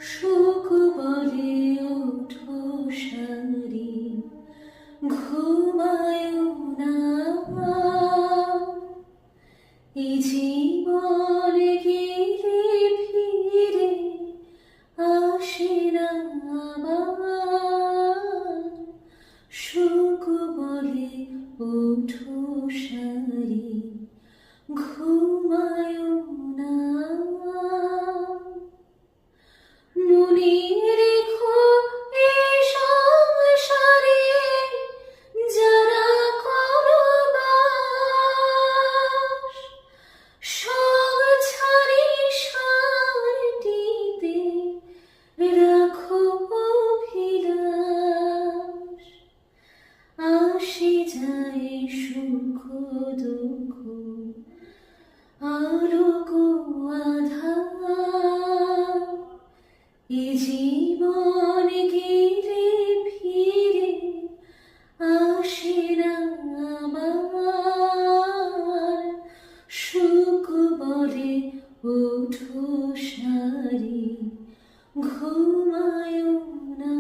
সুখ বলে ওঠো সারি, ঘুমায় না এই জীবন গেলে ফিরে আসে না আবার। সুখ বলে ওঠো সারি, ঘুমায় না। মনে রেখো এ সংসারে যারা করো বাস, সব ছাড়ি শান্তিতে রাখো অভিলাষ। আসে যায় সুখ দুঃখ, আলোক আঁধার, এ জীবন গেলে ফিরে আসে না আবার। সুখ বলে ওঠো সারি, ঘুমায় না।